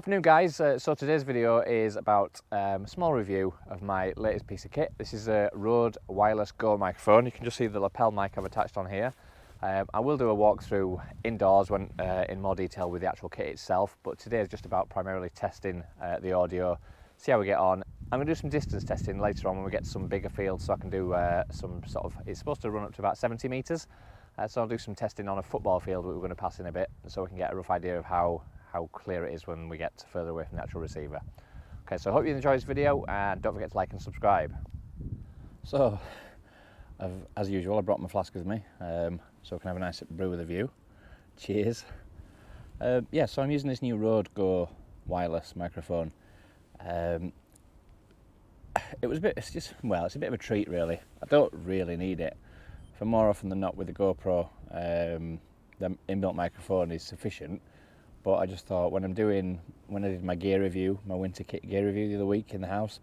Afternoon guys, so today's video is about a small review of my latest piece of kit. This is a Rode Wireless Go microphone. You can just see the lapel mic I've attached on here. I will do a walkthrough indoors when in more detail with the actual kit itself, but today is just about primarily testing the audio, see how we get on. I'm going to do some distance testing later on when we get to some bigger fields, so I can do some sort of, it's supposed to run up to about 70 metres, so I'll do some testing on a football field that we're going to pass in a bit, so we can get a rough idea of how clear it is when we get further away from the actual receiver. Okay, so I hope you enjoy this video and don't forget to like and subscribe. So, as usual, I brought my flask with me, so I can have a nice brew with a view. Cheers. Yeah, so I'm using this new Rode Go wireless microphone. It's a bit of a treat really. I don't really need it. For more often than not with the GoPro, the inbuilt microphone is sufficient. But I just thought when I did my gear review, my winter kit gear review the other week in the house,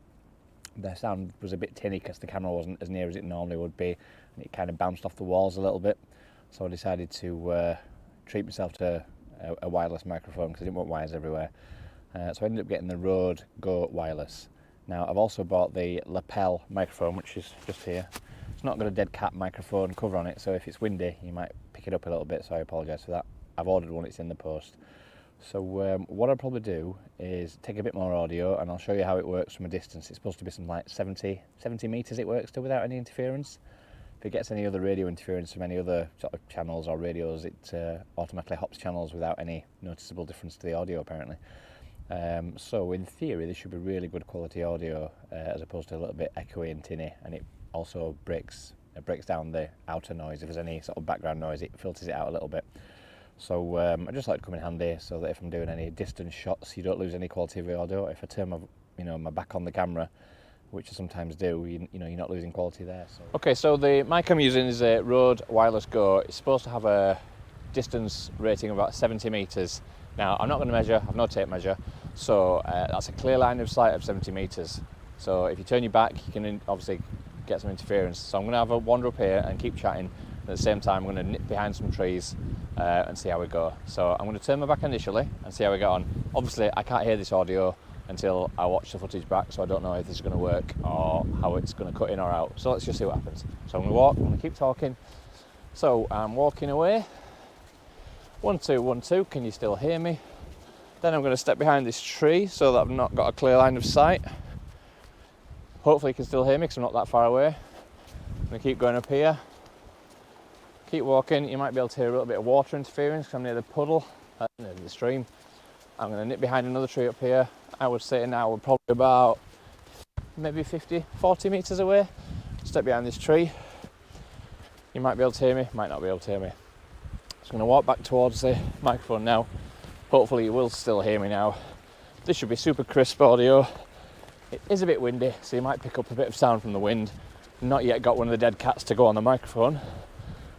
the sound was a bit tinny because the camera wasn't as near as it normally would be, and it kind of bounced off the walls a little bit. So I decided to treat myself to a wireless microphone because I didn't want wires everywhere. So I ended up getting the Rode Go wireless. Now I've also bought the lapel microphone, which is just here. It's not got a dead cat microphone cover on it, so if it's windy you might pick it up a little bit, so I apologise for that. I've ordered one, it's in the post. So what I'll probably do is take a bit more audio and I'll show you how it works from a distance. It's supposed to be some like 70 metres it works to without any interference. If it gets any other radio interference from any other sort of channels or radios, it automatically hops channels without any noticeable difference to the audio apparently. So in theory this should be really good quality audio as opposed to a little bit echoey and tinny, and it also breaks down the outer noise. If there's any sort of background noise, it filters it out a little bit. So I just like to come in handy so that if I'm doing any distance shots, you don't lose any quality of the audio. If I turn my back on the camera, which I sometimes do, you're not losing quality there. So. Okay, so the mic I'm using is a Rode Wireless Go. It's supposed to have a distance rating of about 70 metres. Now I'm not going to measure, I've no tape measure, so that's a clear line of sight of 70 metres. So if you turn your back, you can obviously get some interference. So I'm going to have a wander up here and keep chatting. At the same time, I'm going to nip behind some trees and see how we go. So I'm going to turn my back initially and see how we get on. Obviously, I can't hear this audio until I watch the footage back, so I don't know if this is going to work or how it's going to cut in or out. So let's just see what happens. So I'm going to walk, I'm going to keep talking. So I'm walking away. 1, 2, 1, 2, can you still hear me? Then I'm going to step behind this tree so that I've not got a clear line of sight. Hopefully you can still hear me because I'm not that far away. I'm going to keep going up here. Keep walking, you might be able to hear a little bit of water interference because I'm near the puddle, near the stream. I'm going to nip behind another tree up here. I would say now we're probably about maybe 40 metres away. Step behind this tree. You might be able to hear me, might not be able to hear me. So I'm going to walk back towards the microphone now. Hopefully you will still hear me now. This should be super crisp audio. It is a bit windy, so you might pick up a bit of sound from the wind. Not yet got one of the dead cats to go on the microphone.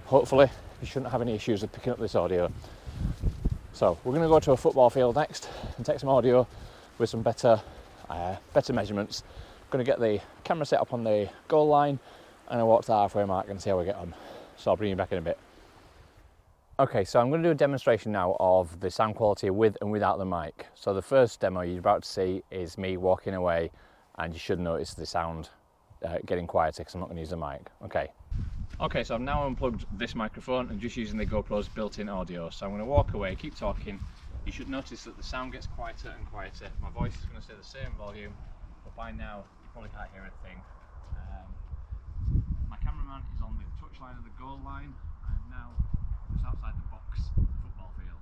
Hopefully you shouldn't have any issues with picking up this audio. So we're going to go to a football field next and take some audio with some better measurements. I'm going to get the camera set up on the goal line and I'll walk to the halfway mark and see how we get on. So I'll bring you back in a bit. Okay, so I'm going to do a demonstration now of the sound quality with and without the mic. So the first demo you're about to see is me walking away, and you should notice the sound getting quieter because I'm not going to use the mic. Okay, so I've now unplugged this microphone and just using the GoPro's built-in audio. So I'm going to walk away, keep talking. You should notice that the sound gets quieter and quieter. My voice is going to stay the same volume, but by now you probably can't hear anything. My cameraman is on the touchline of the goal line. I am now just outside the box of the football field.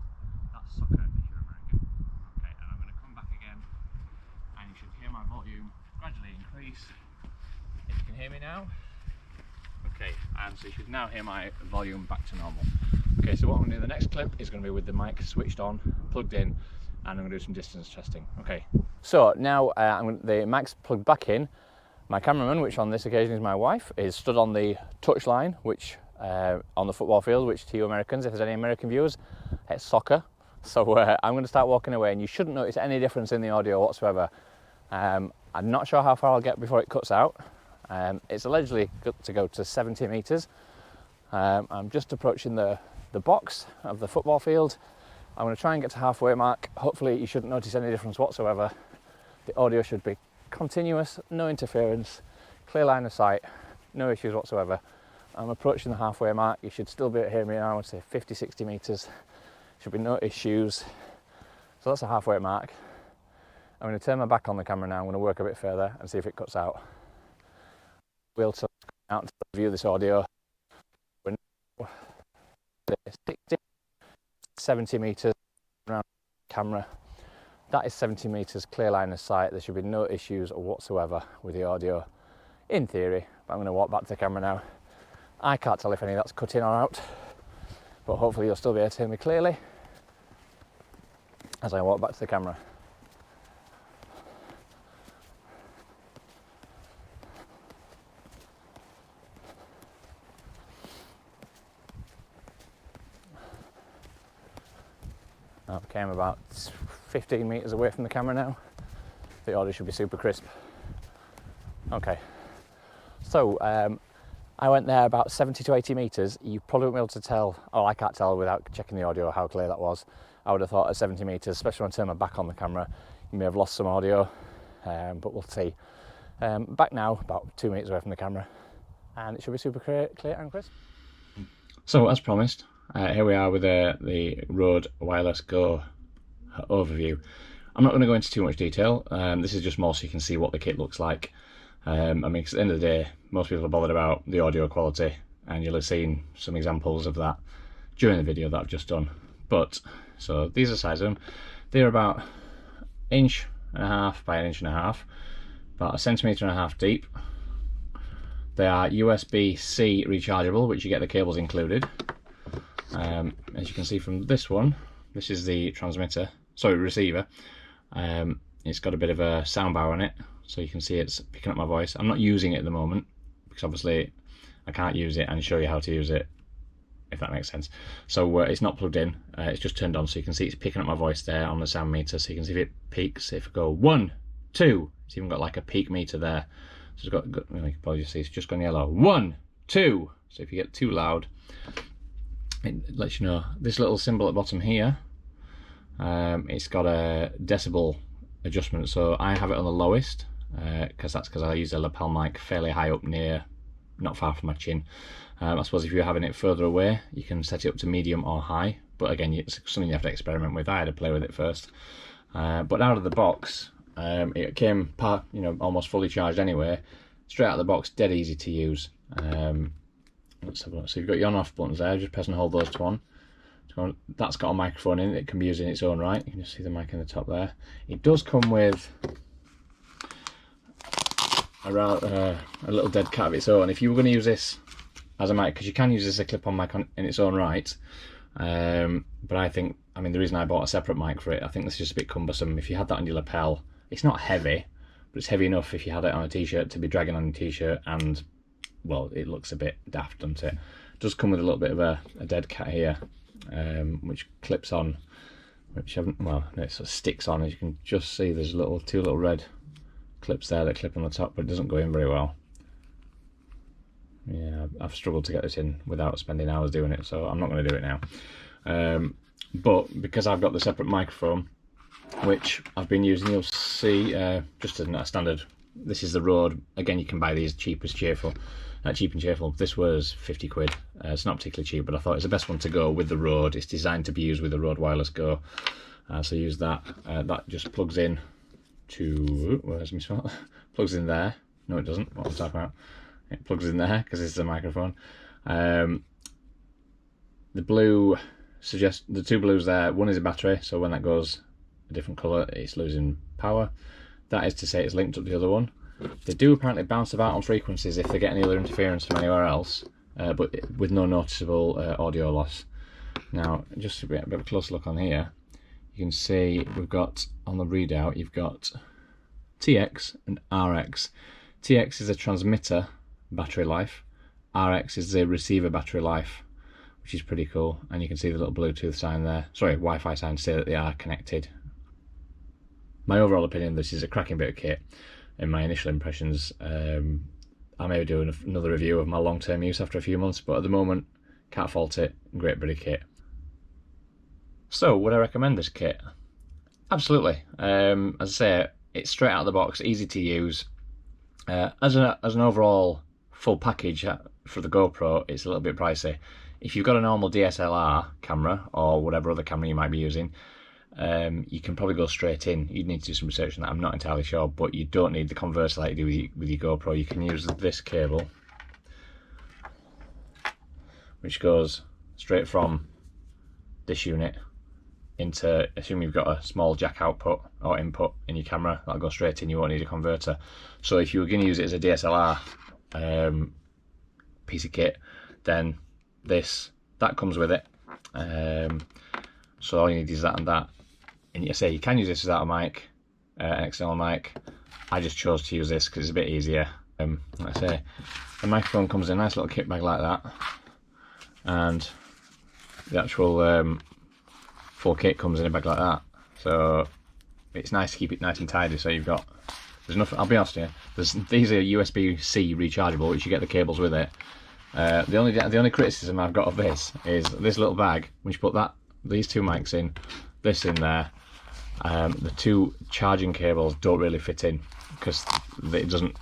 That's soccer if you're American. Okay, and I'm going to come back again and you should hear my volume gradually increase. If you can hear me now. Okay, and so you should now hear my volume back to normal. Okay, so what I'm going to do, the next clip is going to be with the mic switched on, plugged in, and I'm going to do some distance testing. Okay, so now the mic's plugged back in. My cameraman, which on this occasion is my wife, is stood on the touch line, which on the football field, which to you Americans, if there's any American viewers, it's soccer. So I'm going to start walking away, and you shouldn't notice any difference in the audio whatsoever. I'm not sure how far I'll get before it cuts out. It's allegedly got to go to 70 metres. I'm just approaching the box of the football field, I'm going to try and get to halfway mark. Hopefully you shouldn't notice any difference whatsoever. The audio should be continuous, no interference, clear line of sight, no issues whatsoever. I'm approaching the halfway mark. You should still be able to hear me now. I would say 50-60 meters. Should be no issues. So that's a halfway mark. I'm going to turn my back on the camera now. I'm going to work a bit further and see if it cuts out. We'll turn out to view this audio. We're 60, 70 meters around the camera. That is 70 meters clear line of sight. There should be no issues whatsoever with the audio, in theory. But I'm going to walk back to the camera now. I can't tell if any of that's cut in or out, but hopefully you'll still be able to hear me clearly as I walk back to the camera. I came about 15 meters away from the camera now. The audio should be super crisp. Okay, so I went there about 70 to 80 meters. You probably won't be able to tell, oh, I can't tell without checking the audio how clear that was. I would have thought at 70 meters, especially when I turn my back on the camera, you may have lost some audio, but we'll see. Back now, about 2 meters away from the camera, and it should be super clear and crisp. So as promised, here we are with the Rode Wireless Go overview. I'm not going to go into too much detail. This is just more so you can see what the kit looks like. I mean, 'cause at the end of the day, most people are bothered about the audio quality, and you'll have seen some examples of that during the video that I've just done. But, so these are the size of them. They're about 1.5 by 1.5 inches, about 1.5 centimeters deep. They are USB-C rechargeable, which you get the cables included. As you can see from this one, this is the receiver. It's got a bit of a soundbar on it, so you can see it's picking up my voice. I'm not using it at the moment because obviously I can't use it and show you how to use it, if that makes sense. So it's not plugged in, it's just turned on, so you can see it's picking up my voice there on the sound meter. So you can see if it peaks, if I go 1, 2, it's even got like a peak meter there. So it's got you can probably just see it's just gone yellow. 1, 2. So if you get too loud, it lets you know. This little symbol at the bottom here, it's got a decibel adjustment, so I have it on the lowest because I use a lapel mic fairly high up near, not far from my chin. I suppose if you're having it further away, you can set it up to medium or high, but again, it's something you have to experiment with. I had to play with it first, but out of the box, it came almost fully charged anyway. Straight out of the box, dead easy to use. Let's have a look. So you've got your on-off buttons there. Just press and hold those to on. That's got a microphone in it. It can be used in its own right. You can just see the mic in the top there. It does come with a little dead cat of its own. If you were going to use this as a mic, because you can use this as a clip-on mic in its own right, but I mean the reason I bought a separate mic for it, I think this is just a bit cumbersome. If you had that on your lapel, it's not heavy, but it's heavy enough if you had it on a t-shirt to be dragging on your t-shirt, and well, it looks a bit daft, doesn't it? It does come with a little bit of a dead cat here, which clips on, it sort of sticks on. As you can just see, there's two little red clips there that clip on the top, but it doesn't go in very well. Yeah, I've struggled to get this in without spending hours doing it, so I'm not going to do it now. But because I've got the separate microphone, which I've been using, you'll see just a standard. This is the Rode. Again, you can buy these cheap and cheerful. This was 50 quid. It's not particularly cheap, but I thought it's the best one to go with the Rode. It's designed to be used with the Rode Wireless Go. So use that. That just plugs in to, where's my spot? Plugs in there. No, it doesn't. What am I talking about? It plugs in there because this is a microphone. The two blues there. One is a battery, so when that goes a different colour, it's losing power. That is to say it's linked up to the other one. They do apparently bounce about on frequencies if they get any other interference from anywhere else, but with no noticeable audio loss. Now, just a bit of a closer look on here, you can see we've got, on the readout, you've got TX and RX. TX is a transmitter battery life, RX is the receiver battery life, which is pretty cool, and you can see the little Bluetooth sign there, sorry, Wi-Fi sign to say that they are connected. My overall opinion, this is a cracking bit of kit. In my initial impressions, I may be doing another review of my long-term use after a few months, but at the moment, can't fault it. Great bit of kit. So, would I recommend this kit? Absolutely. As I say, it's straight out of the box, easy to use. As an overall full package for the GoPro, it's a little bit pricey. If you've got a normal DSLR camera or whatever other camera you might be using, you can probably go straight in. You'd need to do some research on that, I'm not entirely sure, but you don't need the converter like you do with your GoPro. You can use this cable, which goes straight from this unit into, assume you've got a small jack output or input in your camera, that'll go straight in, you won't need a converter. So if you were going to use it as a DSLR piece of kit, then that comes with it. So all you need is that and that. And you say you can use this without a mic, an external mic. I just chose to use this because it's a bit easier. Like I say, the microphone comes in a nice little kit bag like that, and the actual full kit comes in a bag like that. So it's nice to keep it nice and tidy. So you've got, there's nothing, I'll be honest here, these are USB-C rechargeable, which you get the cables with it. The only criticism I've got of this is this little bag, when you put these two mics in, this in there, the two charging cables don't really fit in because it doesn't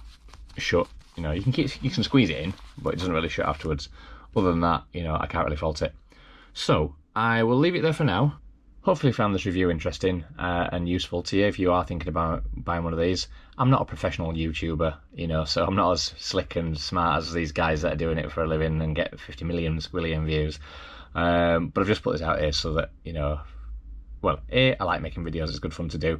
shut. You know, you can squeeze it in, but it doesn't really shut afterwards. Other than that, you know, I can't really fault it. So I will leave it there for now. Hopefully you found this review interesting and useful to you if you are thinking about buying one of these. I'm not a professional YouTuber, you know, so I'm not as slick and smart as these guys that are doing it for a living and get 50 million views. But I've just put this out here so that, you know, well, A, I like making videos, it's good fun to do.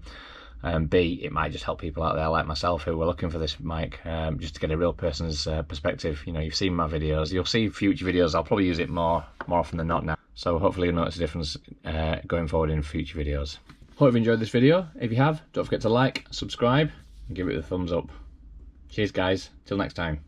B, it might just help people out there like myself who are looking for this mic, just to get a real person's perspective. You know, you've seen my videos, you'll see future videos, I'll probably use it more often than not now. So hopefully you'll notice a difference going forward in future videos. Hope you've enjoyed this video. If you have, don't forget to like, subscribe, and give it a thumbs up. Cheers guys, till next time.